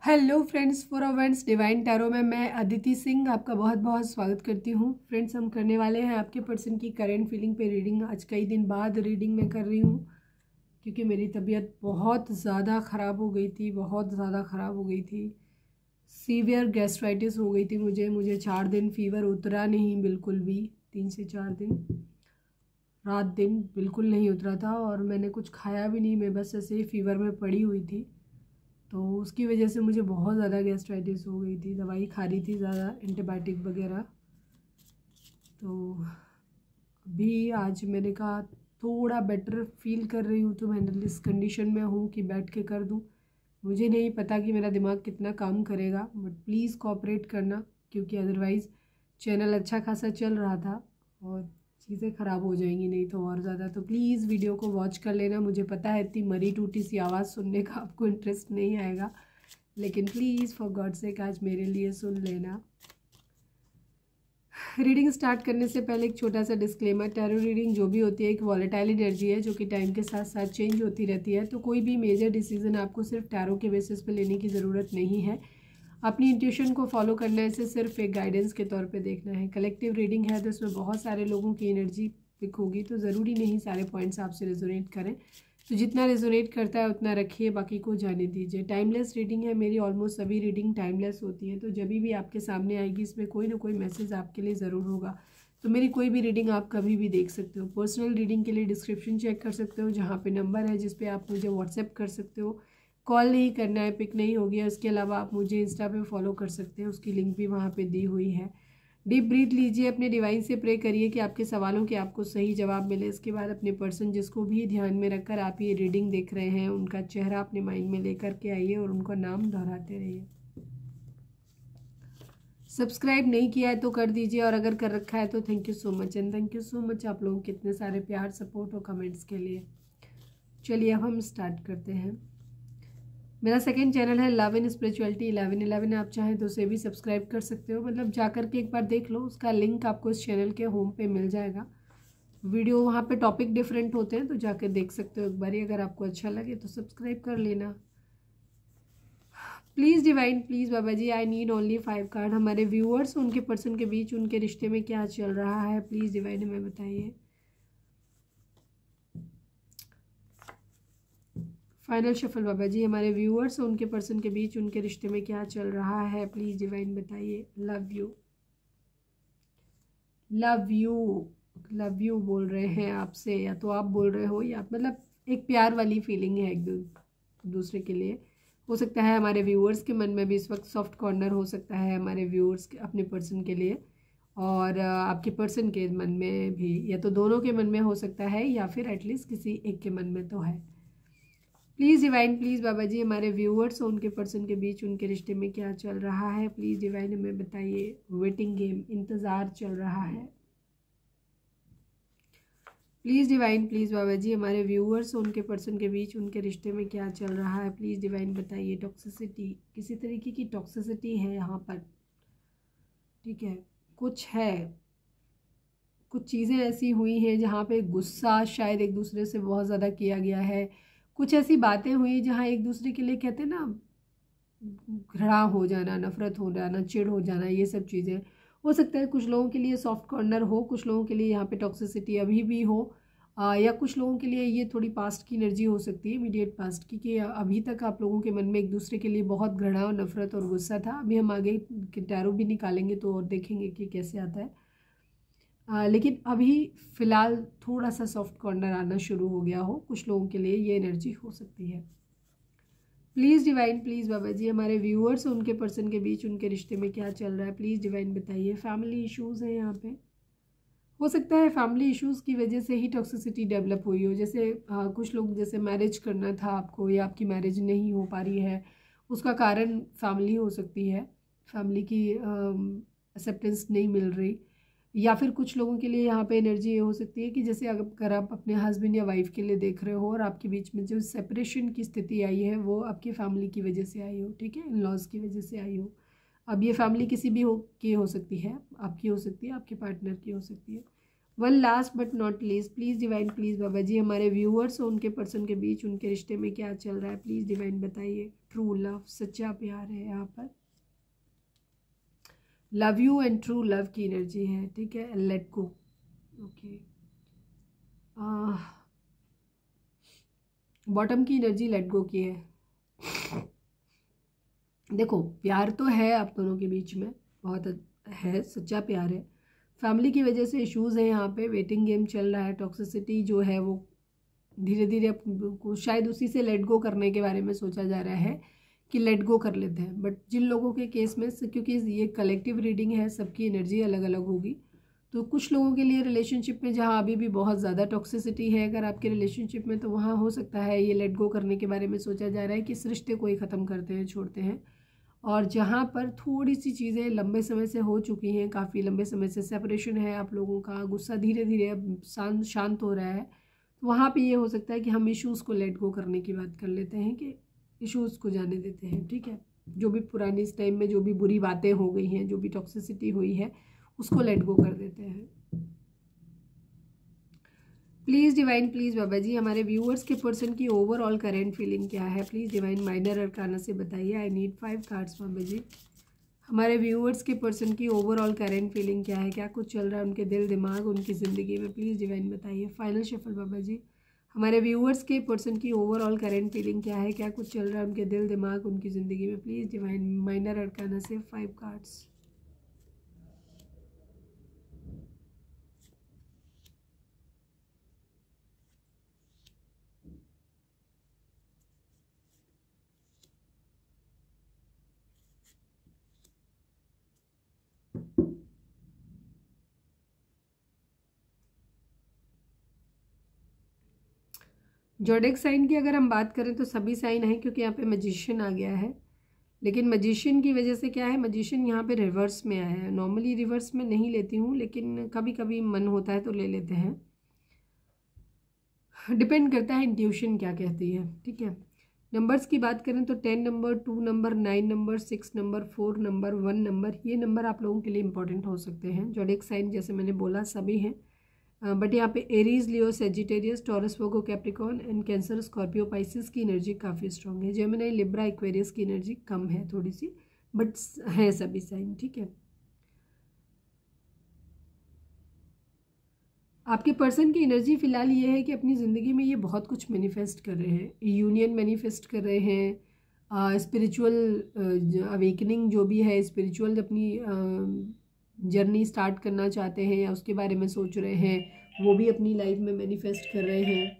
Hello friends, for अवेंट्स divine tarot में मैं अदिति सिंह आपका बहुत बहुत स्वागत करती हूँ। फ्रेंड्स, हम करने वाले हैं आपके पर्सन की करंट फीलिंग पे रीडिंग। आज कई दिन बाद रीडिंग मैं कर रही हूँ क्योंकि मेरी तबीयत बहुत ज़्यादा ख़राब हो गई थी, बहुत ज़्यादा ख़राब हो गई थी। सीवियर गैस्ट्राइटिस हो गई थी मुझे 4 दिन फीवर उतरा नहीं, बिल्कुल भी 3 से 4 दिन रात दिन बिल्कुल नहीं उतरा था और मैंने कुछ खाया भी नहीं। मैं बस ऐसे ही फीवर में पड़ी हुई थी, तो उसकी वजह से मुझे बहुत ज़्यादा गैस्ट्राइटिस हो गई थी। दवाई खा रही थी ज़्यादा, एंटीबायोटिक वगैरह। तो अभी आज मैंने कहा थोड़ा बेटर फील कर रही हूँ, तो मैं इस कंडीशन में हूँ कि बैठ के कर दूँ। मुझे नहीं पता कि मेरा दिमाग कितना काम करेगा, बट प्लीज़ कोऑपरेट करना, क्योंकि अदरवाइज़ चैनल अच्छा खासा चल रहा था और चीज़ें ख़राब हो जाएंगी नहीं तो और ज़्यादा। तो प्लीज़ वीडियो को वॉच कर लेना। मुझे पता है इतनी मरी टूटी सी आवाज़ सुनने का आपको इंटरेस्ट नहीं आएगा, लेकिन प्लीज़ फॉर गॉड सेक आज मेरे लिए सुन लेना। रीडिंग स्टार्ट करने से पहले एक छोटा सा डिस्क्लेमर। टैरो रीडिंग जो भी होती है एक वॉलेटाइल एनर्जी है जो कि टाइम के साथ साथ चेंज होती रहती है। तो कोई भी मेजर डिसीजन आपको सिर्फ टैरो के बेसिस पे लेने की ज़रूरत नहीं है। अपनी इंट्यूशन को फॉलो करना है, इसे सिर्फ एक गाइडेंस के तौर पे देखना है। कलेक्टिव रीडिंग है तो इसमें बहुत सारे लोगों की एनर्जी पिक होगी, तो ज़रूरी नहीं सारे पॉइंट्स आपसे रेजोनेट करें। तो जितना रेजोनेट करता है उतना रखिए, बाकी को जाने दीजिए। टाइमलेस रीडिंग है मेरी, ऑलमोस्ट सभी रीडिंग टाइमलेस होती है। तो जब भी आपके सामने आएगी इसमें कोई ना कोई मैसेज आपके लिए ज़रूर होगा। तो मेरी कोई भी रीडिंग आप कभी भी देख सकते हो। पर्सनल रीडिंग के लिए डिस्क्रिप्शन चेक कर सकते हो, जहाँ पे नंबर है जिस पे आप मुझे व्हाट्सएप कर सकते हो। कॉल नहीं करना है, पिक नहीं होगी। इसके अलावा आप मुझे इंस्टा पे फॉलो कर सकते हैं, उसकी लिंक भी वहाँ पे दी हुई है। डीप ब्रीथ लीजिए, अपने डिवाइन से प्रे करिए कि आपके सवालों के आपको सही जवाब मिले। इसके बाद अपने पर्सन जिसको भी ध्यान में रखकर आप ये रीडिंग देख रहे हैं उनका चेहरा अपने माइंड में लेकर के आइए और उनका नाम दोहराते रहिए। सब्सक्राइब नहीं किया है तो कर दीजिए, और अगर कर रखा है तो thank you so much. And thank you so much आप लोगों के इतने सारे प्यार, सपोर्ट और कमेंट्स के लिए। चलिए अब हम स्टार्ट करते हैं। मेरा सेकंड चैनल है लव इन स्पिरिचुअलिटी 1111। आप चाहें तो उसे भी सब्सक्राइब कर सकते हो, मतलब जाकर के एक बार देख लो। उसका लिंक आपको इस चैनल के होम पे मिल जाएगा। वीडियो वहाँ पे टॉपिक डिफरेंट होते हैं, तो जाकर देख सकते हो एक बार। अगर आपको अच्छा लगे तो सब्सक्राइब कर लेना। प्लीज़ डिवाइन, प्लीज़ बाबा जी, आई नीड ओनली 5 कार्ड। हमारे व्यूअर्स उनके पर्सन के बीच उनके रिश्ते में क्या चल रहा है, प्लीज़ डिवाइन हमें बताइए। फाइनल शफल बाबा जी, हमारे व्यूअर्स उनके पर्सन के बीच उनके रिश्ते में क्या चल रहा है, प्लीज़ डिवाइन बताइए। Love you, love you, love you बोल रहे हैं आपसे, या तो आप बोल रहे हो या मतलब एक प्यार वाली फीलिंग है एक दूसरे के लिए। हो सकता है हमारे व्यूअर्स के मन में भी इस वक्त सॉफ्ट कॉर्नर हो सकता है हमारे व्यूअर्स अपने पर्सन के लिए, और आपके पर्सन के मन में भी, या तो दोनों के मन में हो सकता है या फिर एटलीस्ट किसी एक के मन में तो है। प्लीज़ डिवाइन, प्लीज़ बाबा जी, हमारे व्यूअर्स और उनके पर्सन के बीच उनके रिश्ते में क्या चल रहा है, प्लीज़ डिवाइन हमें बताइए। वेटिंग गेम, इंतज़ार चल रहा है। प्लीज़ डिवाइन, प्लीज़ बाबा जी, हमारे व्यूअर्स और उनके पर्सन के बीच उनके रिश्ते में क्या चल रहा है, प्लीज़ डिवाइन बताइए। टॉक्सिसिटी, किसी तरीके की टॉक्सिसिटी है यहाँ पर, ठीक है। कुछ है, कुछ चीज़ें ऐसी हुई हैं जहाँ पे गुस्सा शायद एक दूसरे से बहुत ज़्यादा किया गया है। कुछ ऐसी बातें हुई जहाँ एक दूसरे के लिए कहते हैं ना, घृणा हो जाना, नफरत हो जाना, चिढ़ हो जाना, ये सब चीज़ें हो सकता है। कुछ लोगों के लिए सॉफ्ट कॉर्नर हो, कुछ लोगों के लिए यहाँ पे टॉक्सिसिटी अभी भी हो, या कुछ लोगों के लिए ये थोड़ी पास्ट की एनर्जी हो सकती है, इमीडिएट पास्ट की, कि अभी तक आप लोगों के मन में एक दूसरे के लिए बहुत घृणा और नफरत और गुस्सा था। अभी हम आगे टैरो भी निकालेंगे तो और देखेंगे कि कैसे आता है। लेकिन अभी फ़िलहाल थोड़ा सा सॉफ्ट कॉर्नर आना शुरू हो गया हो, कुछ लोगों के लिए ये एनर्जी हो सकती है। प्लीज़ डिवाइन, प्लीज़ बाबा जी, हमारे व्यूअर्स और उनके पर्सन के बीच उनके रिश्ते में क्या चल रहा है, प्लीज़ डिवाइन बताइए। फैमिली इश्यूज़ हैं यहाँ पे, हो सकता है फैमिली इश्यूज़ की वजह से ही टॉक्सिसिटी डेवलप हुई हो। जैसे कुछ लोग, जैसे मैरिज करना था आपको या आपकी मैरिज नहीं हो पा रही है, उसका कारण फैमिली हो सकती है। फैमिली की एक्सेप्टेंस नहीं मिल रही, या फिर कुछ लोगों के लिए यहाँ पे एनर्जी ये हो सकती है कि जैसे अगर आप अपने हस्बैंड या वाइफ के लिए देख रहे हो और आपके बीच में जो सेपरेशन की स्थिति आई है वो आपकी फैमिली की वजह से आई हो, ठीक है, इन लॉज की वजह से आई हो। अब ये फैमिली किसी भी की हो सकती है, आपकी हो सकती है, आपके पार्टनर की हो सकती है, one last but not least, please divine please बाबा जी हमारे व्यूअर्स और उनके पर्सन के बीच उनके रिश्ते में क्या चल रहा है, प्लीज़ डिवाइन बताइए। ट्रू लव, सच्चा प्यार है यहाँ पर, love you and true love की एनर्जी है, ठीक है। Let go, okay. बॉटम की एनर्जी लेट गो की है। देखो प्यार तो है आप दोनों के बीच में, बहुत है, सच्चा प्यार है। फैमिली की वजह से इश्यूज़ हैं यहाँ पे, वेटिंग गेम चल रहा है, टॉक्सिसिटी जो है वो धीरे धीरे को शायद उसी से लेट गो करने के बारे में सोचा जा रहा है कि लेट गो कर लेते हैं। बट जिन लोगों के केस में, क्योंकि ये कलेक्टिव रीडिंग है, सबकी एनर्जी अलग अलग होगी, तो कुछ लोगों के लिए रिलेशनशिप में जहाँ अभी भी बहुत ज़्यादा टॉक्सिसिटी है अगर आपके रिलेशनशिप में, तो वहाँ हो सकता है ये लेट गो करने के बारे में सोचा जा रहा है कि इस रिश्ते को ही ख़त्म करते हैं, छोड़ते हैं। और जहाँ पर थोड़ी सी चीज़ें लंबे समय से हो चुकी हैं, काफ़ी लंबे समय से सेपरेशन है आप लोगों का, गुस्सा धीरे धीरे अब शांत हो रहा है, तो वहाँ पे ये हो सकता है कि हम इश्यूज़ को लेट गो करने की बात कर लेते हैं कि इश्यूज़ को जाने देते हैं, ठीक है। जो भी पुरानी इस टाइम में जो भी बुरी बातें हो गई हैं, जो भी टॉक्सिसिटी हुई है, उसको लेट गो कर देते हैं। प्लीज़ डिवाइन प्लीज़ बाबा जी हमारे व्यूअर्स के पर्सन की ओवरऑल करेंट फीलिंग क्या है, प्लीज़ डिवाइन माइनर अरकाना से बताइए। I need 5 cards Baba ji. हमारे व्यूअर्स के पर्सन की ओवरऑल करेंट फीलिंग क्या है, क्या कुछ चल रहा है उनके दिल दिमाग उनकी ज़िंदगी में, प्लीज़ डिवाइन बताइए। फाइनल शफल बाबा जी हमारे व्यूअर्स के पर्सन की ओवरऑल करेंट फीलिंग क्या है, क्या कुछ चल रहा है उनके दिल दिमाग उनकी ज़िंदगी में, प्लीज़ डिवाइन माइनर अरकाना से 5 कार्ड्स। जोडिक साइन की अगर हम बात करें तो सभी साइन हैं, क्योंकि यहाँ पे मैजिशियन आ गया है, लेकिन मैजिशियन की वजह से क्या है, मैजिशियन यहाँ पे रिवर्स में आया है। नॉर्मली रिवर्स में नहीं लेती हूँ, लेकिन कभी कभी मन होता है तो ले लेते हैं, डिपेंड करता है इंट्यूशन क्या कहती है, ठीक है। नंबर्स की बात करें तो 10 number, 2 number, 9 number, 6 number, 4 number, 1 number, ये नंबर आप लोगों के लिए इंपॉर्टेंट हो सकते हैं। जोडिक साइन जैसे मैंने बोला सभी हैं, बट यहाँ पे Aries, Leo, Sagittarius, taurus, Virgo, Capricorn and cancer, Scorpio, Pisces की एनर्जी काफ़ी स्ट्रॉन्ग है। जेमिनी, लिब्रा, एक्वेरियस की एनर्जी कम है थोड़ी सी, बट है सभी साइन, ठीक है। आपके पर्सन की एनर्जी फिलहाल ये है कि अपनी ज़िंदगी में ये बहुत कुछ मैनिफेस्ट कर रहे हैं, यूनियन मैनिफेस्ट कर रहे हैं, स्पिरिचुअल अवेकनिंग जो भी है, स्पिरिचुअल अपनी जर्नी स्टार्ट करना चाहते हैं या उसके बारे में सोच रहे हैं, वो भी अपनी लाइफ में मैनिफेस्ट कर रहे हैं।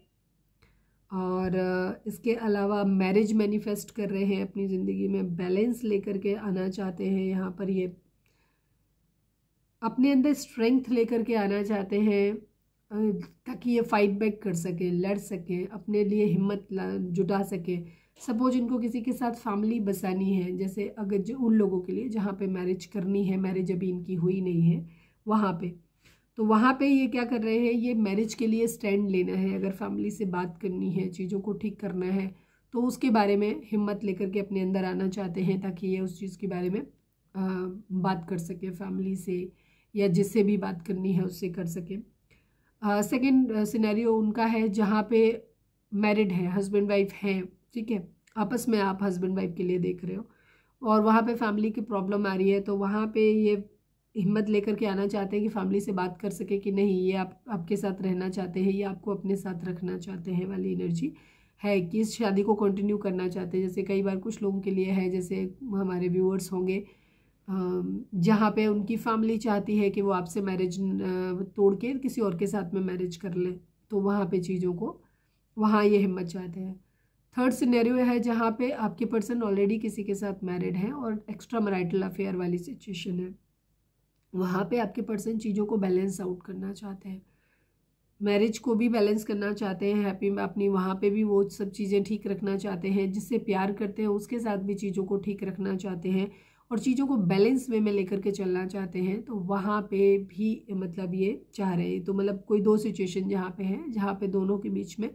और इसके अलावा मैरिज मैनिफेस्ट कर रहे हैं, अपनी ज़िंदगी में बैलेंस लेकर के आना चाहते हैं, यहाँ पर ये अपने अंदर स्ट्रेंथ लेकर के आना चाहते हैं, ताकि ये फाइट बैक कर सके, लड़ सके, अपने लिए हिम्मत जुटा सके। सपोज इनको किसी के साथ फैमिली बसानी है, जैसे अगर जो उन लोगों के लिए जहाँ पे मैरिज करनी है, मैरिज अभी इनकी हुई नहीं है वहाँ पे, तो वहाँ पे ये क्या कर रहे हैं, ये मैरिज के लिए स्टैंड लेना है। अगर फैमिली से बात करनी है, चीज़ों को ठीक करना है, तो उसके बारे में हिम्मत लेकर के अपने अंदर आना चाहते हैं, ताकि ये उस चीज़ के बारे में बात कर सके फैमिली से, या जिससे भी बात करनी है उससे कर सके। सेकेंड सिनेरियो उनका है जहाँ पे मैरिड है, हस्बैंड वाइफ हैं, ठीक है, आपस में आप हस्बैंड वाइफ के लिए देख रहे हो, और वहाँ पे फैमिली की प्रॉब्लम आ रही है, तो वहाँ पे ये हिम्मत लेकर के आना चाहते हैं कि फैमिली से बात कर सके कि नहीं, ये आपके साथ रहना चाहते हैं, ये आपको अपने साथ रखना चाहते हैं वाली एनर्जी है, कि इस शादी को कंटिन्यू करना चाहते हैं। जैसे कई बार कुछ लोगों के लिए है, जैसे हमारे व्यूअर्स होंगे जहाँ पे उनकी फैमिली चाहती है कि वो आपसे मैरिज तोड़ के किसी और के साथ में मैरिज कर ले, तो वहाँ पे चीज़ों को, वहाँ ये हिम्मत चाहते हैं। थर्ड सिनेरियो है जहाँ पे आपके पर्सन ऑलरेडी किसी के साथ मैरिड हैं और एक्स्ट्रा मैरिटल अफेयर वाली सिचुएशन है, वहाँ पे आपके पर्सन चीज़ों को बैलेंस आउट करना चाहते हैं, मैरिज को भी बैलेंस करना चाहते हैं, हैप्पी में अपनी वहाँ पे भी वो सब चीज़ें ठीक रखना चाहते हैं, जिससे प्यार करते हैं उसके साथ भी चीज़ों को ठीक रखना चाहते हैं, और चीज़ों को बैलेंस वे में लेकर के चलना चाहते हैं। तो वहाँ पे भी मतलब ये चाह रहे हैं, तो मतलब कोई दो सिचुएशन जहाँ पे हैं, जहाँ पे दोनों के बीच में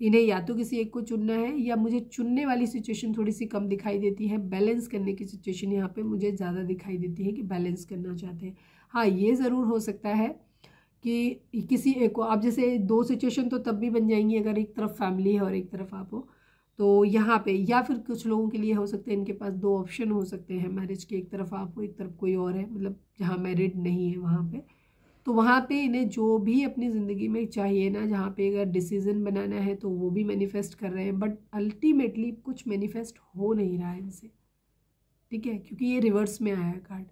इन्हें या तो किसी एक को चुनना है, या मुझे चुनने वाली सिचुएशन थोड़ी सी कम दिखाई देती है, बैलेंस करने की सिचुएशन यहाँ पे मुझे ज़्यादा दिखाई देती है कि बैलेंस करना चाहते हैं। हाँ, ये ज़रूर हो सकता है कि किसी एक को आप, जैसे दो सिचुएशन तो तब भी बन जाएंगी अगर एक तरफ फैमिली है और एक तरफ आप हो, तो यहाँ पे या फिर कुछ लोगों के लिए हो सकता है इनके पास दो ऑप्शन हो सकते हैं मैरिज के, एक तरफ आप हो एक तरफ कोई और है, मतलब जहाँ मैरिड नहीं है वहाँ पे। तो वहाँ पे इन्हें जो भी अपनी ज़िंदगी में चाहिए ना, जहाँ पे अगर डिसीज़न बनाना है तो वो भी मैनिफेस्ट कर रहे हैं, बट अल्टीमेटली कुछ मैनिफेस्ट हो नहीं रहा है इनसे, ठीक है, क्योंकि ये रिवर्स में आया है कार्ड।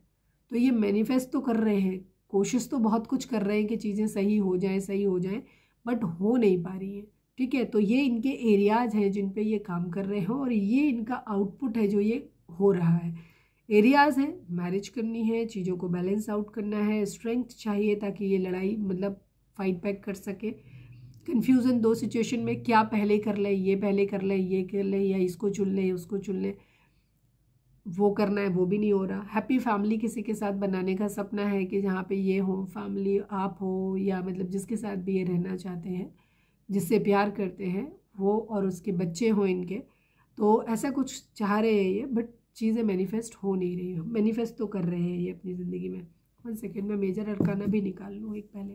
तो ये मैनिफेस्ट तो कर रहे हैं, कोशिश तो बहुत कुछ कर रहे हैं कि चीज़ें सही हो जाएं सही हो जाएं, बट हो नहीं पा रही हैं, ठीक है। तो ये इनके एरियाज़ हैं जिन पे ये काम कर रहे हैं और ये इनका आउटपुट है जो ये हो रहा है। एरियाज़ हैं, मैरिज करनी है, चीज़ों को बैलेंस आउट करना है, स्ट्रेंथ चाहिए ताकि ये लड़ाई मतलब फाइट बैक कर सके। कन्फ्यूज़न दो सिचुएशन में, क्या पहले कर ले, ये पहले कर ले, ये कर ले, या इसको चुन ले उसको चुन ले, वो करना है वो भी नहीं हो रहा। हैप्पी फैमिली किसी के साथ बनाने का सपना है कि जहाँ पे ये हो, फैमिली आप हो या मतलब जिसके साथ भी ये रहना चाहते हैं, जिससे प्यार करते हैं वो, और उसके बच्चे हों इनके, तो ऐसा कुछ चाह रहे हैं ये, बट चीज़ें मैनिफेस्ट हो नहीं रही हो। मैनिफेस्ट तो कर रहे हैं ये अपनी ज़िंदगी में। 1 सेकेंड में मेजर अरकाना भी निकाल लूँ एक पहले।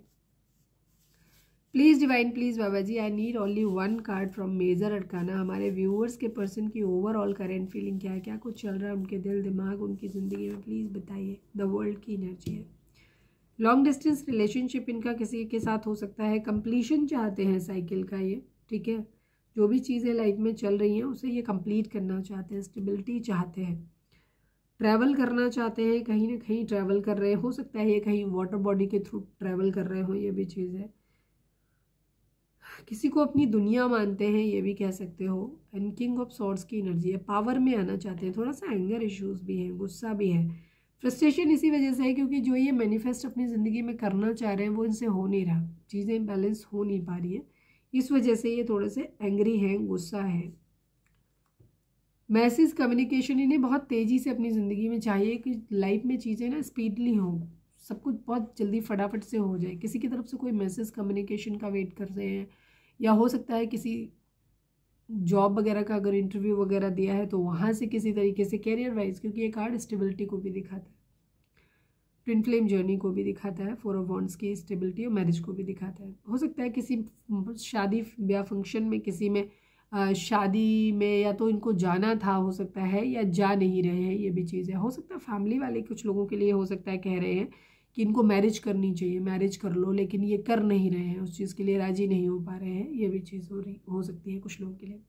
प्लीज़ डिवाइन, प्लीज़ बाबा जी, I need only 1 card from major arcana. हमारे व्यूअर्स के पर्सन की ओवरऑल करेंट फीलिंग क्या है, क्या कुछ चल रहा है उनके दिल दिमाग उनकी ज़िंदगी में, प्लीज़ बताइए। द वर्ल्ड की एनर्जी है। लॉन्ग डिस्टेंस रिलेशनशिप इनका किसी के साथ हो सकता है, कंप्लीशन चाहते हैं साइकिल का ये, ठीक है। जो भी चीज़ें लाइफ में चल रही हैं उसे ये कंप्लीट करना चाहते हैं, स्टेबिलिटी चाहते हैं, ट्रैवल करना चाहते हैं, कहीं ना कहीं ट्रैवल कर रहे हैं, हो सकता है ये कहीं वाटर बॉडी के थ्रू ट्रैवल कर रहे हो, ये भी चीज़ है। किसी को अपनी दुनिया मानते हैं, ये भी कह सकते हो। एंड किंग ऑफ सॉर्ड्स की एनर्जी है, पावर में आना चाहते हैं, थोड़ा सा एंगर इश्यूज भी हैं, गुस्सा भी है, फ्रस्ट्रेशन इसी वजह से है क्योंकि जो ये मैनिफेस्ट अपनी ज़िंदगी में करना चाह रहे हैं वो इनसे हो नहीं रहा, चीज़ें बैलेंस हो नहीं पा रही है, इस वजह से ये थोड़े से एंग्री हैं, गुस्सा है। मैसेज कम्युनिकेशन इन्हें बहुत तेज़ी से अपनी ज़िंदगी में चाहिए कि लाइफ में चीज़ें ना स्पीडली हों, सब कुछ बहुत जल्दी फटाफट से हो जाए। किसी की तरफ से कोई मैसेज कम्युनिकेशन का वेट कर रहे हैं, या हो सकता है किसी जॉब वगैरह का अगर इंटरव्यू वगैरह दिया है तो वहाँ से किसी तरीके से कैरियर वाइज, क्योंकि ये कार्ड स्टेबिलिटी को भी दिखाता है, ट्विन फ्लेम जर्नी को भी दिखाता है, 4 ऑफ वॉन्ड्स की स्टेबिलिटी और मैरिज को भी दिखाता है। हो सकता है किसी शादी या फंक्शन में, किसी में शादी में या तो इनको जाना था हो सकता है, या जा नहीं रहे हैं, ये भी चीज़ है। हो सकता है फैमिली वाले कुछ लोगों के लिए हो सकता है कह रहे हैं कि इनको मैरिज करनी चाहिए, मैरिज कर लो, लेकिन ये कर नहीं रहे हैं, उस चीज़ के लिए राजी नहीं हो पा रहे हैं, ये भी चीज़ हो सकती है कुछ लोगों के लिए।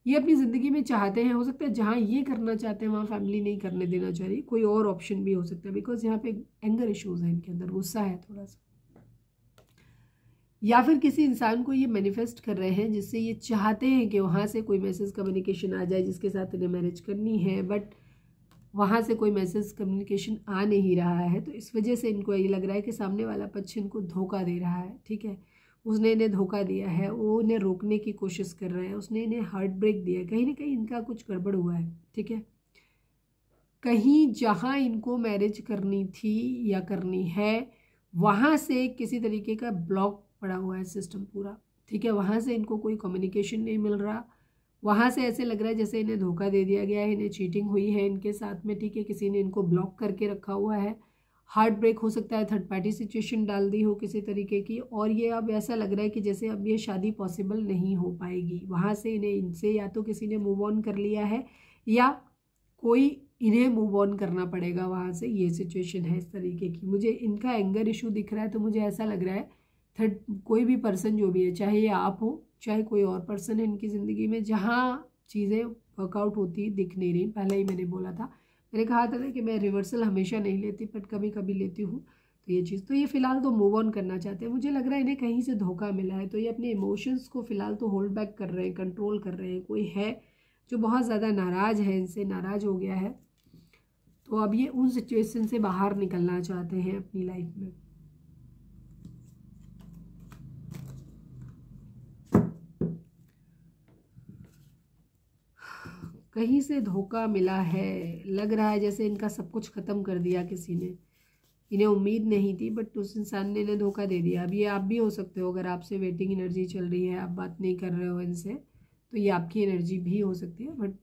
ये अपनी ज़िंदगी में चाहते हैं, हो सकता है जहाँ ये करना चाहते हैं वहाँ फैमिली नहीं करने देना चाह रही, कोई और ऑप्शन भी हो सकता है, बिकॉज यहाँ पे एंगर इश्यूज है इनके अंदर, गुस्सा है थोड़ा सा। या फिर किसी इंसान को ये मैनिफेस्ट कर रहे हैं जिससे ये चाहते हैं कि वहाँ से कोई मैसेज कम्युनिकेशन आ जाए जिसके साथ इन्हें मैरिज करनी है, बट वहाँ से कोई मैसेज कम्युनिकेशन आ नहीं रहा है, तो इस वजह से इनको ये लग रहा है कि सामने वाला पक्ष इनको धोखा दे रहा है, ठीक है। उसने इन्हें धोखा दिया है, वो इन्हें रोकने की कोशिश कर रहा है, उसने इन्हें हार्ट ब्रेक दिया है, कहीं ना कहीं इनका कुछ गड़बड़ हुआ है, ठीक है। कहीं जहाँ इनको मैरिज करनी थी या करनी है वहाँ से किसी तरीके का ब्लॉक पड़ा हुआ है सिस्टम पूरा, ठीक है। वहाँ से इनको कोई कम्युनिकेशन नहीं मिल रहा, वहाँ से ऐसे लग रहा है जैसे इन्हें धोखा दे दिया गया है, इन्हें चीटिंग हुई है इनके साथ में, ठीक है। किसी ने इनको ब्लॉक करके रखा हुआ है, हार्ट ब्रेक हो सकता है, थर्ड पार्टी सिचुएशन डाल दी हो किसी तरीके की, और ये अब ऐसा लग रहा है कि जैसे अब ये शादी पॉसिबल नहीं हो पाएगी। वहाँ से इन्हें इनसे या तो किसी ने मूव ऑन कर लिया है या कोई इन्हें मूव ऑन करना पड़ेगा वहाँ से, ये सिचुएशन है इस तरीके की। मुझे इनका एंगर इशू दिख रहा है, तो मुझे ऐसा लग रहा है थर्ड कोई भी पर्सन जो भी है, चाहे ये आप हो चाहे कोई और पर्सन है इनकी ज़िंदगी में, जहाँ चीज़ें वर्कआउट होती दिख नहीं रही। पहले ही मैंने बोला था, मैंने कहा था ना कि मैं रिवर्सल हमेशा नहीं लेती बट कभी कभी लेती हूँ, तो ये चीज़, तो ये फ़िलहाल तो मूव ऑन करना चाहते हैं। मुझे लग रहा है इन्हें कहीं से धोखा मिला है, तो ये अपने इमोशंस को फ़िलहाल तो होल्ड बैक कर रहे हैं, कंट्रोल कर रहे हैं। कोई है जो बहुत ज़्यादा नाराज़ है, इनसे नाराज़ हो गया है, तो अब ये उन सिचुएशन से बाहर निकलना चाहते हैं अपनी लाइफ में। कहीं से धोखा मिला है, लग रहा है जैसे इनका सब कुछ ख़त्म कर दिया किसी ने, इन्हें उम्मीद नहीं थी बट उस इंसान ने इन्हें धोखा दे दिया। अब ये आप भी हो सकते हो, अगर आपसे वेटिंग एनर्जी चल रही है, आप बात नहीं कर रहे हो इनसे, तो ये आपकी एनर्जी भी हो सकती है, बट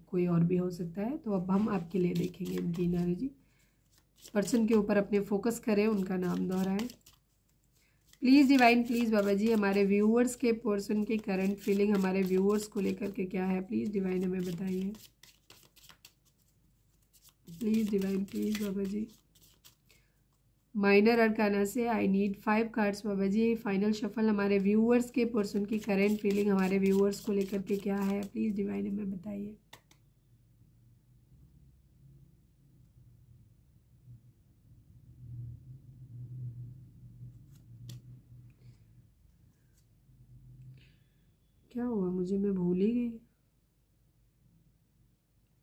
कोई और भी हो सकता है। तो अब हम आपके लिए देखेंगे इनकी एनर्जी। पर्सन के ऊपर अपने फोकस करें, उनका नाम दोहराएं। प्लीज़ डिवाइन, प्लीज़ बाबा जी हमारे व्यूअर्स के पर्सन की करंट फीलिंग हमारे व्यूअर्स को लेकर के क्या है, प्लीज़ डिवाइन हमें बताइए। Please divine, please Baba ji. Minor arcana से I need 5 cards Baba ji. Final shuffle हमारे व्यूअर्स के पर्सन की करंट फीलिंग हमारे व्यूअर्स को लेकर के क्या है, प्लीज़ डिवाइन हमें बताइए। क्या हुआ मुझे, मैं भूल ही गई।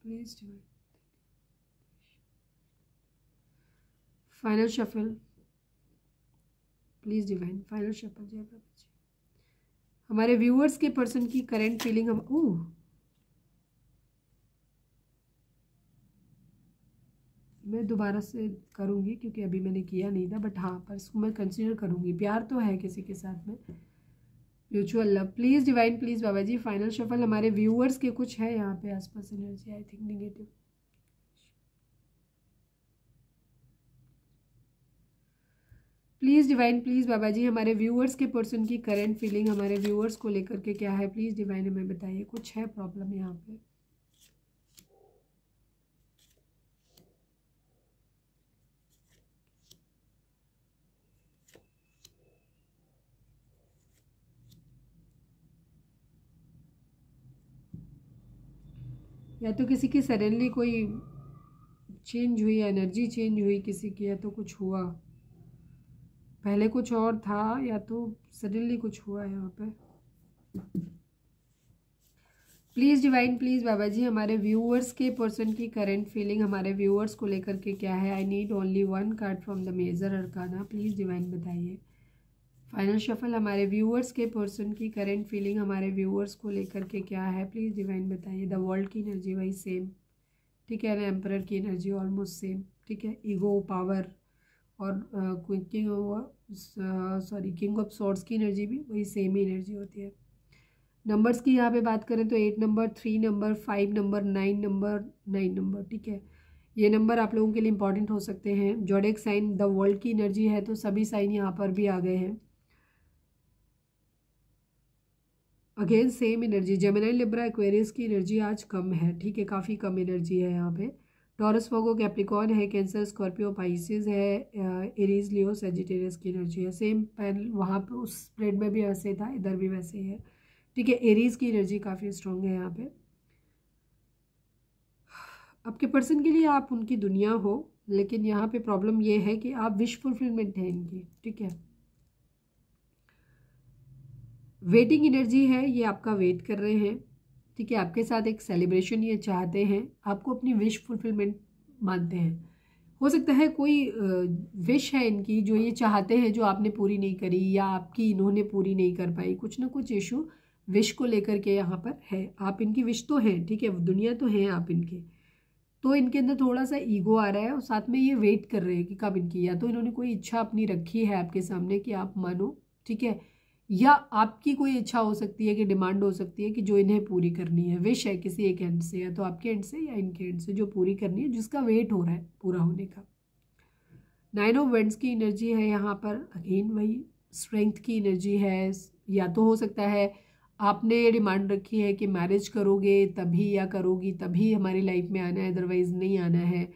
Please divine final shuffle, please divine final shuffle. जय बाबा जी हमारे व्यूअर्स के पर्सन की करंट फीलिंग हम मैं दोबारा से करूँगी क्योंकि अभी मैंने किया नहीं था, बट हाँ पर इसको मैं कंसिडर करूँगी। प्यार तो है किसी के साथ में, mutual love. Please divine, please Baba ji final shuffle हमारे व्यूअर्स के कुछ है यहाँ पे आसपास energy, I think negative. Please divine, please बाबा जी हमारे व्यूअर्स के पर्सन की करंट फीलिंग हमारे व्यूअर्स को लेकर के क्या है, प्लीज़ डिवाइन हमें बताइए। कुछ है प्रॉब्लम यहाँ पे। या तो किसी की सडनली कोई चेंज हुई, एनर्जी चेंज हुई किसी की, या तो कुछ हुआ पहले कुछ और था, या तो सडनली कुछ हुआ यहाँ पे। प्लीज़ डिवाइन, प्लीज़ बाबा जी हमारे व्यूअर्स के पर्सन की करंट फीलिंग हमारे व्यूअर्स को लेकर के क्या है। I need only 1 card from the major arcana, please divine बताइए। फाइनल शफल हमारे व्यूअर्स के पर्सन की करंट फीलिंग हमारे व्यूअर्स को लेकर के क्या है, प्लीज़ डिवाइन बताइए। द वर्ल्ड की एनर्जी वही सेम, ठीक है ना। एम्परर की एनर्जी ऑलमोस्ट सेम, ठीक है। ईगो, पावर और किंग ऑफ सॉर्ड्स की एनर्जी भी वही सेम ही एनर्जी होती है। नंबर्स की यहाँ पे बात करें तो 8 number, 3 number, 5 number, 9 number, 9 number, ठीक है। ये नंबर आप लोगों के लिए इंपॉर्टेंट हो सकते हैं। जोडिक साइन द वर्ल्ड की एनर्जी है तो सभी साइन यहाँ पर भी आ गए हैं। Again same energy, Gemini, Libra, Aquarius की एनर्जी आज कम है, ठीक है, काफ़ी कम एनर्जी है यहाँ पे। टॉरस, वर्गो, कैप्रिकॉर्न है, कैंसर, स्कॉर्पियो, पाइसिस है, एरीज, लियो, सेजिटेरियस की एनर्जी है। सेम पैनल वहाँ पे उस स्प्रेड में भी वैसे था, इधर भी वैसे ही है, ठीक है। एरीज की एनर्जी काफ़ी स्ट्रॉन्ग है यहाँ पे। आपके पर्सन के लिए आप उनकी दुनिया हो, लेकिन यहाँ पे प्रॉब्लम ये है कि आप विश फुलफिलमेंट है इनकी, ठीक है। वेटिंग एनर्जी है, ये आपका वेट कर रहे हैं, ठीक है। आपके साथ एक सेलिब्रेशन ये चाहते हैं, आपको अपनी विश फुलफिलमेंट मानते हैं। हो सकता है कोई विश है इनकी जो ये चाहते हैं जो आपने पूरी नहीं करी, या आपकी इन्होंने पूरी नहीं कर पाई। कुछ ना कुछ इशू विश को लेकर के यहाँ पर है। आप इनकी विश तो हैं, ठीक है, दुनिया तो हैं आप इनके, तो इनके अंदर थोड़ा सा ईगो आ रहा है और साथ में ये वेट कर रहे हैं कि कब इनकी, या तो इन्होंने कोई इच्छा अपनी रखी है आपके सामने कि आप मानो, ठीक है, या आपकी कोई इच्छा हो सकती है कि डिमांड हो सकती है कि जो इन्हें पूरी करनी है। विश है किसी एक एंड से, या तो आपके एंड से या इनके एंड से, जो पूरी करनी है, जिसका वेट हो रहा है पूरा होने का। 9 ऑफ वेंड्स की एनर्जी है यहाँ पर। अगेन वही स्ट्रेंथ की एनर्जी है। या तो हो सकता है आपने ये डिमांड रखी है कि मैरिज करोगे तभी, या करोगी तभी हमारी लाइफ में आना है, अदरवाइज़ नहीं आना है।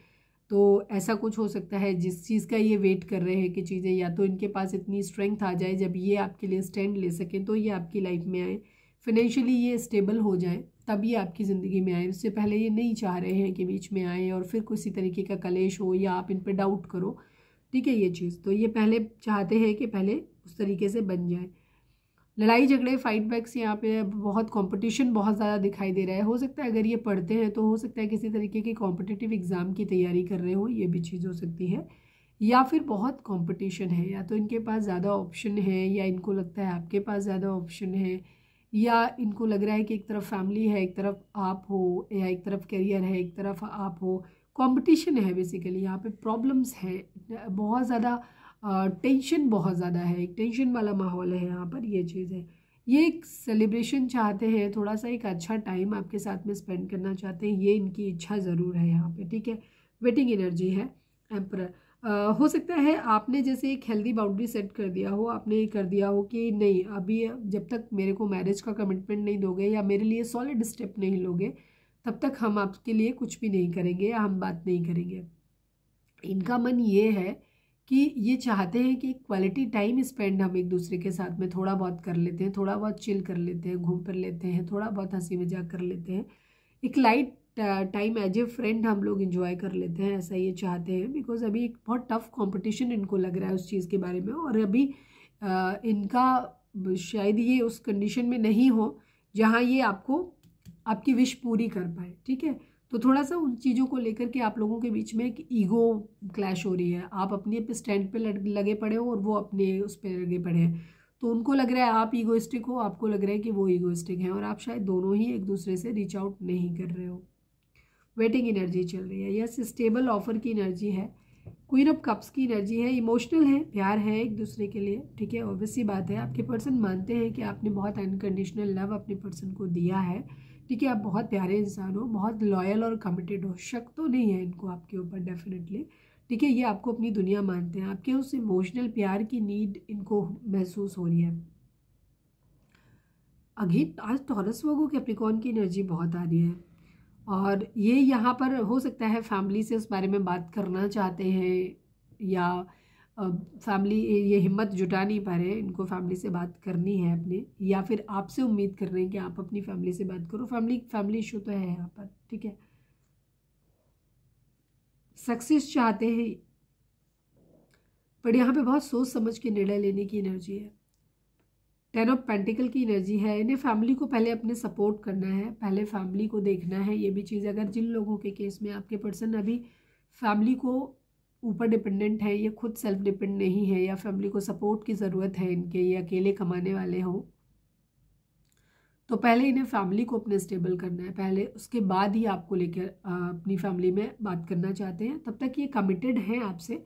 तो ऐसा कुछ हो सकता है जिस चीज़ का ये वेट कर रहे हैं कि चीज़ें या तो इनके पास इतनी स्ट्रेंथ आ जाए जब ये आपके लिए स्टैंड ले सकें तो ये आपकी लाइफ में आए, फिनेंशियली ये स्टेबल हो जाए तब ये आपकी ज़िंदगी में आए। उससे पहले ये नहीं चाह रहे हैं कि बीच में आए और फिर किसी तरीके का कलेश हो या आप इन पर डाउट करो, ठीक है। ये चीज़ तो ये पहले चाहते हैं कि पहले उस तरीके से बन जाए। लड़ाई झगड़े, फाइट बैक्स, यहाँ पे बहुत कंपटीशन बहुत ज़्यादा दिखाई दे रहा है। हो सकता है अगर ये पढ़ते हैं तो हो सकता है किसी तरीके की कॉम्पिटिटिव एग्ज़ाम की तैयारी कर रहे हो, ये भी चीज़ हो सकती है। या फिर बहुत कंपटीशन है, या तो इनके पास ज़्यादा ऑप्शन है, या इनको लगता है आपके पास ज़्यादा ऑप्शन है, या इनको लग रहा है कि एक तरफ फैमिली है, एक तरफ आप हो, या एक तरफ करियर है, एक तरफ आप हो। कंपटीशन है बेसिकली, यहाँ पे प्रॉब्लम्स हैं बहुत ज़्यादा, टेंशन बहुत ज़्यादा है, एक टेंशन वाला माहौल है यहाँ पर। ये चीज़ है, ये एक सेलिब्रेशन चाहते हैं, थोड़ा सा एक अच्छा टाइम आपके साथ में स्पेंड करना चाहते हैं, ये इनकी इच्छा ज़रूर है यहाँ पे, ठीक है। वेटिंग एनर्जी है, एम्परर। हो सकता है आपने जैसे एक हेल्दी बाउंड्री सेट कर दिया हो, आपने ये कर दिया हो कि नहीं अभी जब तक मेरे को मैरिज का कमिटमेंट नहीं दोगे या मेरे लिए सॉलिड स्टेप नहीं लोगे तब तक हम आपके लिए कुछ भी नहीं करेंगे या हम बात नहीं करेंगे। इनका मन ये है कि ये चाहते हैं कि क्वालिटी टाइम स्पेंड हम एक दूसरे के साथ में थोड़ा बहुत कर लेते हैं, थोड़ा बहुत चिल कर लेते हैं, घूम फिर लेते हैं, थोड़ा बहुत हंसी मजाक कर लेते हैं, एक light time as a friend हम लोग इंजॉय कर लेते हैं, ऐसा ये चाहते हैं। बिकॉज अभी एक बहुत टफ कंपटीशन इनको लग रहा है उस चीज़ के बारे में, और अभी इनका शायद ये उस कंडीशन में नहीं हो जहाँ ये आपको आपकी विश पूरी कर पाए। ठीक है, तो थोड़ा सा उन चीज़ों को लेकर के आप लोगों के बीच में एक ईगो क्लैश हो रही है। आप अपने पे स्टैंड पे लगे पड़े हो और वो अपने उस पर लगे पड़े हैं, तो उनको लग रहा है आप ईगोइस्टिक हो, आपको लग रहा है कि वो ईगोइस्टिक हैं, और आप शायद दोनों ही एक दूसरे से रीच आउट नहीं कर रहे हो। वेटिंग एनर्जी चल रही है, यस स्टेबल ऑफर की एनर्जी है, क्वीन ऑफ कप्स की एनर्जी है, इमोशनल है, प्यार है एक दूसरे के लिए। ठीक है, ऑब्वियस सी बात है आपके पर्सन मानते हैं कि आपने बहुत अनकंडीशनल लव अपने पर्सन को दिया है। ठीक है, आप बहुत प्यारे इंसान हो, बहुत लॉयल और कमिटेड हो, शक तो नहीं है इनको आपके ऊपर डेफिनेटली। ठीक है, ये आपको अपनी दुनिया मानते हैं, आपके उस इमोशनल प्यार की नीड इनको महसूस हो रही है। अगेन आज टॉरस वर्गो कैप्रिकॉर्न की एनर्जी बहुत आ रही है, और ये यहाँ पर हो सकता है फैमिली से उस बारे में बात करना चाहते हैं, या फैमिली ये हिम्मत जुटा नहीं पा रहे हैं, इनको फैमिली से बात करनी है अपने, या फिर आपसे उम्मीद कर रहे हैं कि आप अपनी फैमिली से बात करो। फैमिली इशू तो है यहाँ पर। ठीक है, सक्सेस चाहते हैं, पर यहाँ पे बहुत सोच समझ के निर्णय लेने की एनर्जी है। 10 ऑफ पेंटिकल की एनर्जी है, इन्हें फैमिली को पहले अपने सपोर्ट करना है, पहले फैमिली को देखना है। ये भी चीज़ अगर जिन लोगों के केस में आपके पर्सन अभी फैमिली को ऊपर डिपेंडेंट है, ये खुद सेल्फ डिपेंड नहीं है, या फैमिली को सपोर्ट की ज़रूरत है इनके, ये अकेले कमाने वाले हों, तो पहले इन्हें फैमिली को अपने स्टेबल करना है पहले, उसके बाद ही आपको लेकर अपनी फैमिली में बात करना चाहते हैं। तब तक ये कमिटेड हैं आपसे,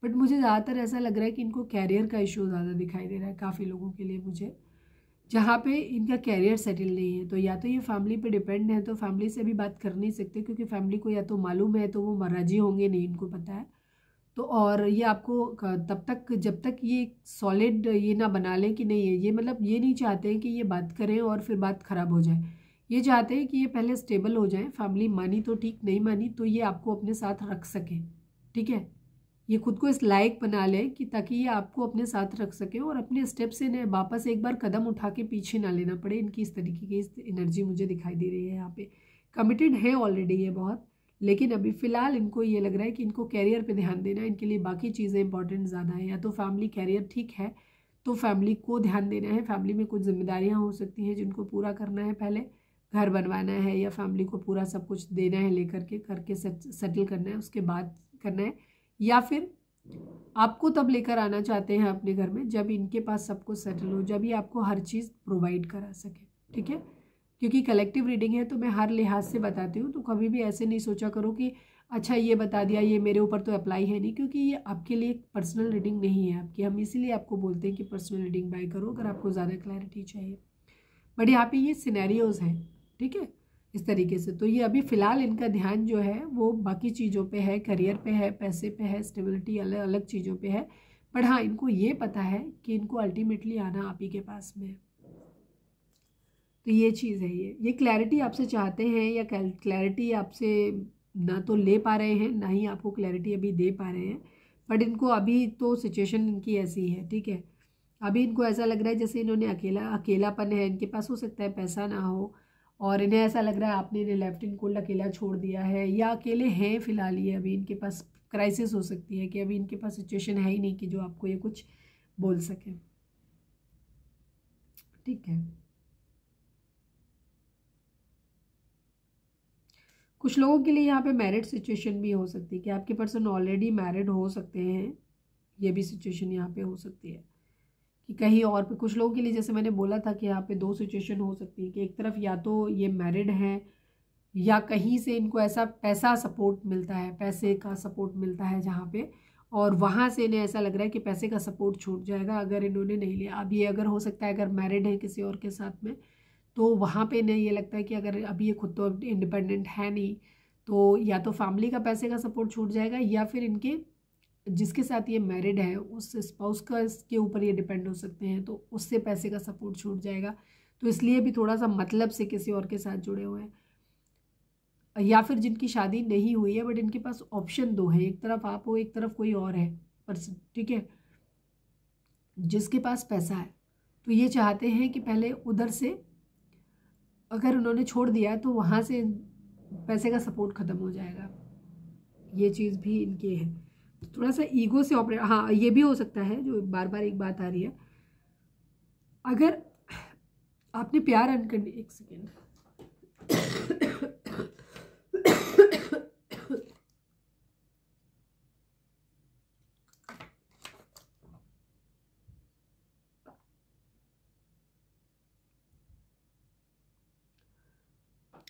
बट मुझे ज़्यादातर ऐसा लग रहा है कि इनको कैरियर का इशू ज़्यादा दिखाई दे रहा है काफ़ी लोगों के लिए मुझे, जहाँ पे इनका कैरियर सेटल नहीं है। तो या तो ये फैमिली पे डिपेंड है, तो फैमिली से भी बात कर नहीं सकते, क्योंकि फैमिली को या तो मालूम है तो वो राजी होंगे नहीं, इनको पता है। तो और ये आपको तब तक जब तक ये सॉलिड ये ना बना लें कि नहीं है ये, मतलब ये नहीं चाहते हैं कि ये बात करें और फिर बात ख़राब हो जाए, ये चाहते हैं कि ये पहले स्टेबल हो जाए। फैमिली मानी तो ठीक, नहीं मानी तो ये आपको अपने साथ रख सकें। ठीक है, ये खुद को इस लायक बना लें कि ताकि ये आपको अपने साथ रख सकें और अपने स्टेप से न वापस एक बार कदम उठा के पीछे ना लेना पड़े। इनकी इस तरीके की इस एनर्जी मुझे दिखाई दे रही है यहाँ पे। कमिटेड है ऑलरेडी ये बहुत, लेकिन अभी फ़िलहाल इनको ये लग रहा है कि इनको कैरियर पे ध्यान देना है, इनके लिए बाकी चीज़ें इंपॉर्टेंट ज़्यादा है। या तो फैमिली कैरियर ठीक है तो फैमिली को ध्यान देना है, फैमिली में कुछ जिम्मेदारियाँ हो सकती हैं जिनको पूरा करना है, पहले घर बनवाना है या फैमिली को पूरा सब कुछ देना है, लेकर के करके सेटल करना है, उसके बाद करना है। या फिर आपको तब लेकर आना चाहते हैं अपने घर में जब इनके पास सब कुछ सेटल हो, जब ये आपको हर चीज़ प्रोवाइड करा सके। ठीक है, क्योंकि कलेक्टिव रीडिंग है तो मैं हर लिहाज से बताती हूँ, तो कभी भी ऐसे नहीं सोचा करो कि अच्छा ये बता दिया ये मेरे ऊपर तो अप्लाई है नहीं, क्योंकि ये आपके लिए पर्सनल रीडिंग नहीं है आपकी। हम इसीलिए आपको बोलते हैं कि पर्सनल रीडिंग बाय करो अगर आपको ज़्यादा क्लैरिटी चाहिए। बट यहाँ पे ये सिनेरियोज़ हैं। ठीक है, इस तरीके से तो ये अभी फ़िलहाल इनका ध्यान जो है वो बाकी चीज़ों पे है, करियर पे है, पैसे पे है, स्टेबिलिटी अलग अलग चीज़ों पे है। बट हाँ, इनको ये पता है कि इनको अल्टीमेटली आना आप ही के पास में है। तो ये चीज़ है, ये क्लैरिटी आपसे चाहते हैं, या क्लैरिटी आपसे ना तो ले पा रहे हैं, ना ही आपको क्लैरिटी अभी दे पा रहे हैं। बट इनको अभी तो सिचुएशन इनकी ऐसी है। ठीक है, अभी इनको ऐसा लग रहा है जैसे इन्होंने अकेलापन है, इनके पास हो सकता है पैसा ना हो, और इन्हें ऐसा लग रहा है आपने इन्हें लेफ्ट इन कोल्ड अकेला छोड़ दिया है, या अकेले हैं फ़िलहाल। ये अभी इनके पास क्राइसिस हो सकती है कि अभी इनके पास सिचुएशन है ही नहीं कि जो आपको ये कुछ बोल सकें। ठीक है, कुछ लोगों के लिए यहाँ पे मैरिड सिचुएशन भी हो सकती है कि आपके पर्सन ऑलरेडी मैरिड हो सकते हैं, ये भी सिचुएशन यहाँ पे हो सकती है कि कहीं और पे कुछ लोगों के लिए, जैसे मैंने बोला था कि यहाँ पे दो सिचुएशन हो सकती है कि एक तरफ या तो ये मैरिड हैं, या कहीं से इनको ऐसा पैसा सपोर्ट मिलता है, पैसे का सपोर्ट मिलता है जहाँ पे, और वहाँ से इन्हें ऐसा लग रहा है कि पैसे का सपोर्ट छूट जाएगा अगर इन्होंने नहीं लिया। अब ये अगर हो सकता है अगर मैरिड है किसी और के साथ में, तो वहाँ पे इन्हें ये लगता है कि अगर अभी ये खुद तो इंडिपेंडेंट है नहीं, तो या तो फैमिली का पैसे का सपोर्ट छूट जाएगा, या फिर इनके जिसके साथ ये मैरिड है उस स्पाउस का इसके ऊपर ये डिपेंड हो सकते हैं, तो उससे पैसे का सपोर्ट छूट जाएगा, तो इसलिए भी थोड़ा सा मतलब से किसी और के साथ जुड़े हुए हैं। या फिर जिनकी शादी नहीं हुई है बट इनके पास ऑप्शन दो है, एक तरफ आप हो एक तरफ कोई और है पर्सन, ठीक है, जिसके पास पैसा है, तो ये चाहते हैं कि पहले उधर से अगर उन्होंने छोड़ दिया है तो वहाँ से पैसे का सपोर्ट ख़त्म हो जाएगा, ये चीज़ भी इनके है। तो थोड़ा सा ईगो से ऑपरेट, हाँ ये भी हो सकता है जो बार बार एक बात आ रही है, अगर आपने प्यार अनकंडी, एक सेकेंड,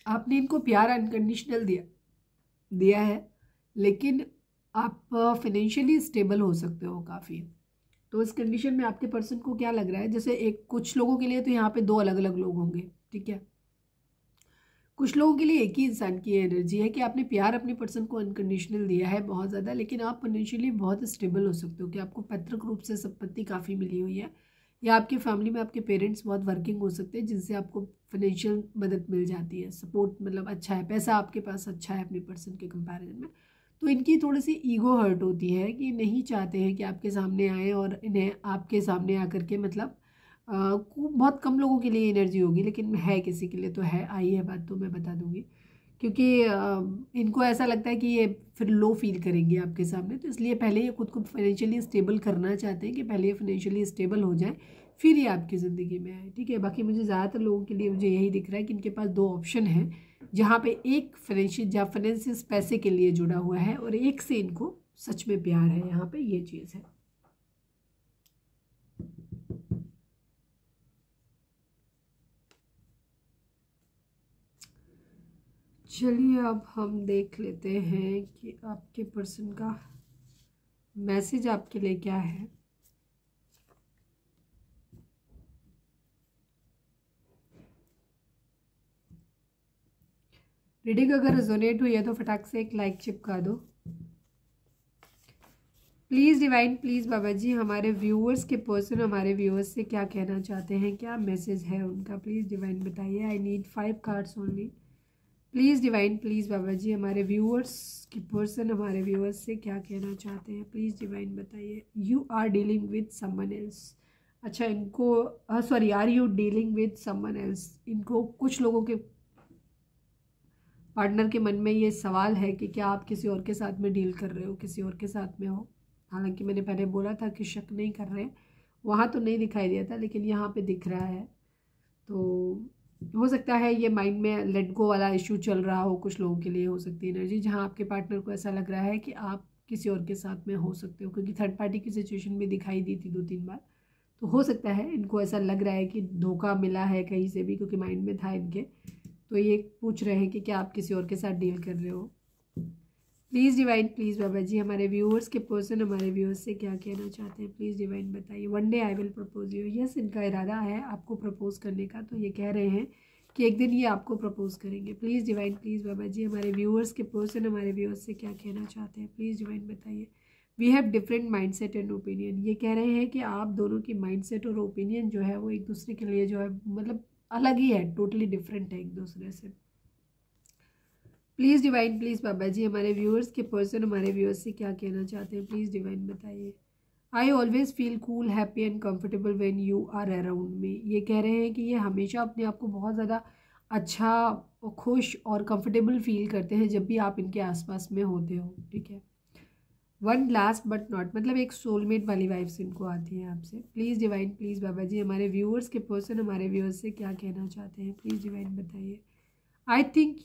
आपने इनको प्यार अनकंडीशनल दिया है, लेकिन आप फाइनेंशियली स्टेबल हो सकते हो काफ़ी, तो इस कंडीशन में आपके पर्सन को क्या लग रहा है, जैसे एक कुछ लोगों के लिए तो यहाँ पे 2 अलग अलग लोग होंगे, ठीक है, कुछ लोगों के लिए एक ही इंसान की एनर्जी है कि आपने प्यार अपने पर्सन को अनकंडीशनल दिया है बहुत ज़्यादा, लेकिन आप फाइनेंशियली बहुत स्टेबल हो सकते हो कि आपको पैतृक रूप से संपत्ति काफ़ी मिली हुई है, या आपकी फैमिली में आपके पेरेंट्स बहुत वर्किंग हो सकते हैं जिनसे आपको फाइनेंशियल मदद मिल जाती है, सपोर्ट मतलब अच्छा है, पैसा आपके पास अच्छा है अपने पर्सन के कंपैरिजन में। तो इनकी थोड़ी सी ईगो हर्ट होती है कि नहीं चाहते हैं कि आपके सामने आए और इन्हें आपके सामने आकर के मतलब बहुत कम लोगों के लिए एनर्जी होगी, लेकिन है किसी के लिए तो है, आई है बात तो मैं बता दूंगी, क्योंकि इनको ऐसा लगता है कि ये फिर लो फील करेंगे आपके सामने, तो इसलिए पहले ये खुद को फाइनेंशियली स्टेबल करना चाहते हैं कि पहले ये फाइनेंशियली स्टेबल हो जाए फिर ये आपकी ज़िंदगी में आए, ठीक है। बाकी मुझे ज़्यादातर लोगों के लिए मुझे यही दिख रहा है कि इनके पास 2 ऑप्शन हैं, जहाँ पे एक फाइनेंशियल जहाँ फाइनेंसिस पैसे के लिए जुड़ा हुआ है और एक से इनको सच में प्यार है, यहाँ पे ये चीज़ है। चलिए अब हम देख लेते हैं कि आपके पर्सन का मैसेज आपके लिए क्या है। रीडिंग अगर रेजोनेट हुई है तो फटाक से एक लाइक चिपका दो प्लीज़ डिवाइन, प्लीज़ बाबा जी हमारे व्यूअर्स के पर्सन हमारे व्यूअर्स से क्या कहना चाहते हैं, क्या मैसेज है उनका, प्लीज़ डिवाइन बताइए। I need 5 cards only, please divine, please बाबा जी हमारे व्यूअर्स के पर्सन हमारे व्यूअर्स से क्या कहना चाहते हैं, प्लीज़ डिवाइन बताइए। You are dealing with someone else, अच्छा इनको sorry, are you dealing with someone else, इनको कुछ लोगों के पार्टनर के मन में ये सवाल है कि क्या आप किसी और के साथ में डील कर रहे हो, किसी और के साथ में हो। हालांकि मैंने पहले बोला था कि शक नहीं कर रहे, वहाँ तो नहीं दिखाई दिया था लेकिन यहाँ पे दिख रहा है, तो हो सकता है ये माइंड में लेट गो वाला इशू चल रहा हो, कुछ लोगों के लिए हो सकती है एनर्जी जहाँ आपके पार्टनर को ऐसा लग रहा है कि आप किसी और के साथ में हो सकते हो, क्योंकि थर्ड पार्टी की सिचुएशन भी दिखाई दी थी 2-3 बार, तो हो सकता है इनको ऐसा लग रहा है कि धोखा मिला है कहीं से भी, क्योंकि माइंड में था इनके, तो ये पूछ रहे हैं कि क्या आप किसी और के साथ डील कर रहे हो। प्लीज़ डिवाइन, प्लीज़ बाबा जी हमारे व्यूअर्स के पर्सन हमारे व्यूअर्स से क्या कहना चाहते हैं, प्लीज़ डिवाइन बताइए। One day I will propose you, yes इनका इरादा है आपको प्रपोज करने का, तो ये कह रहे हैं कि एक दिन ये आपको प्रपोज करेंगे। प्लीज़ डिवाइन, प्लीज़ बाबा जी हमारे व्यूअर्स के पर्सन हमारे व्यूअर्स से क्या कहना चाहते हैं, प्लीज़ डिवाइन बताइए। We have different mind set and opinion, ये कह रहे हैं कि आप दोनों की माइंड सेट और ओपिनियन जो है वो एक दूसरे के लिए जो है मतलब अलग ही है, टोटली डिफरेंट है एक दूसरे से। प्लीज़ डिवाइन, प्लीज़ बाबा जी हमारे व्यूअर्स के पर्सन हमारे व्यूअर्स से क्या कहना चाहते हैं, प्लीज़ डिवाइन बताइए। I always feel cool, happy and comfortable when you are around me, ये कह रहे हैं कि ये हमेशा अपने आप को बहुत ज़्यादा अच्छा, खुश और कंफर्टेबल फील करते हैं जब भी आप इनके आसपास में होते हो, ठीक है। वन लास्ट बट नॉट, मतलब एक सोलमेट वाली वाइब्स इनको आती है आपसे। प्लीज़ डिवाइन, प्लीज़ बाबा जी हमारे व्यूअर्स के पर्सन हमारे व्यूअर्स से क्या कहना चाहते हैं, प्लीज़ डिवाइन बताइए। आई think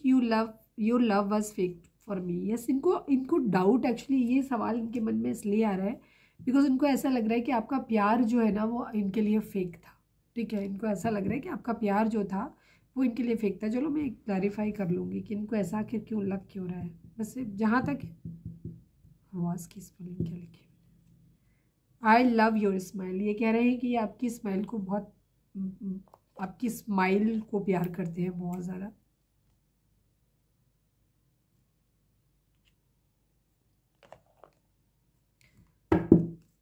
your love was fake for me, yes इनको डाउट, एक्चुअली ये सवाल इनके मन में इसलिए आ रहा है बिकॉज इनको ऐसा लग रहा है कि आपका प्यार जो है ना वो इनके लिए फेक था, ठीक है। इनको ऐसा लग रहा है कि आपका प्यार जो था वो इनके लिए फेक था। चलो मैं क्लैरिफाई कर लूँगी कि इनको ऐसा आखिर क्यों लग क्यों रहा है। बस जहाँ तक आवाज़ की स्पेलिंग क्या लिखी, आई लव योर स्माइल, ये कह रहे हैं कि ये आपकी स्माइल को बहुत, आपकी स्माइल को प्यार करते हैं बहुत ज़्यादा।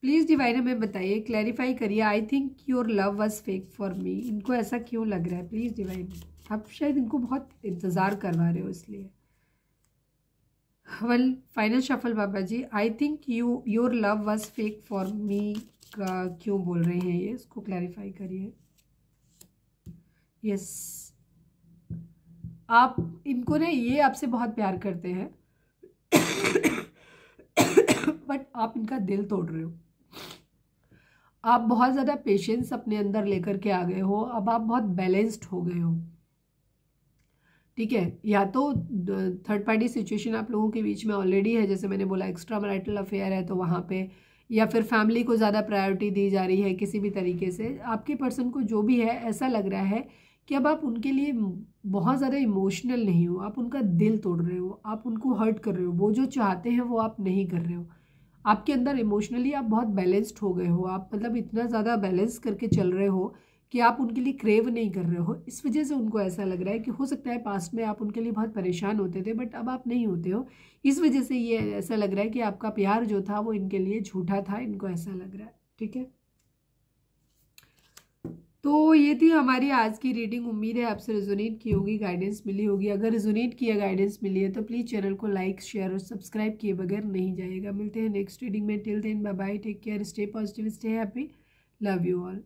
प्लीज़ डिवाइन हमें बताइए, क्लैरिफाई करिए। आई think your love was fake for मी, इनको ऐसा क्यों लग रहा है? प्लीज़ डिवाइन, आप शायद इनको बहुत इंतज़ार करवा रहे हो इसलिए। वेल फाइनल शफल बाबा जी, I think your love was fake for me का क्यों बोल रहे हैं ये, इसको क्लैरिफाई करिए। यस, आप इनको ना, ये आपसे बहुत प्यार करते हैं बट आप इनका दिल तोड़ रहे हो। आप बहुत ज़्यादा पेशेंस अपने अंदर लेकर के आ गए हो, अब आप बहुत बैलेंस्ड हो गए हो, ठीक है। या तो थर्ड पार्टी सिचुएशन आप लोगों के बीच में ऑलरेडी है, जैसे मैंने बोला एक्स्ट्रा मैरिटल अफेयर है तो वहाँ पे, या फिर फैमिली को ज़्यादा प्रायोरिटी दी जा रही है किसी भी तरीके से। आपके पर्सन को जो भी है, ऐसा लग रहा है कि अब आप उनके लिए बहुत ज़्यादा इमोशनल नहीं हो, आप उनका दिल तोड़ रहे हो, आप उनको हर्ट कर रहे हो, वो जो चाहते हैं वो आप नहीं कर रहे हो। आपके अंदर इमोशनली आप बहुत बैलेंस्ड हो गए हो, आप मतलब इतना ज़्यादा बैलेंस करके चल रहे हो कि आप उनके लिए क्रेव नहीं कर रहे हो। इस वजह से उनको ऐसा लग रहा है कि हो सकता है पास्ट में आप उनके लिए बहुत परेशान होते थे बट अब आप नहीं होते हो। इस वजह से ये ऐसा लग रहा है कि आपका प्यार जो था वो इनके लिए झूठा था, इनको ऐसा लग रहा है, ठीक है। तो ये थी हमारी आज की रीडिंग। उम्मीद है आपसे रेजोनेट की होगी, गाइडेंस मिली होगी। अगर रेजोनेट किया, गाइडेंस मिली है तो प्लीज़ चैनल को लाइक, शेयर और सब्सक्राइब किए बगैर नहीं जाइएगा। मिलते हैं नेक्स्ट रीडिंग में। Till then bye bye, take care, stay positive, stay happy, love you all.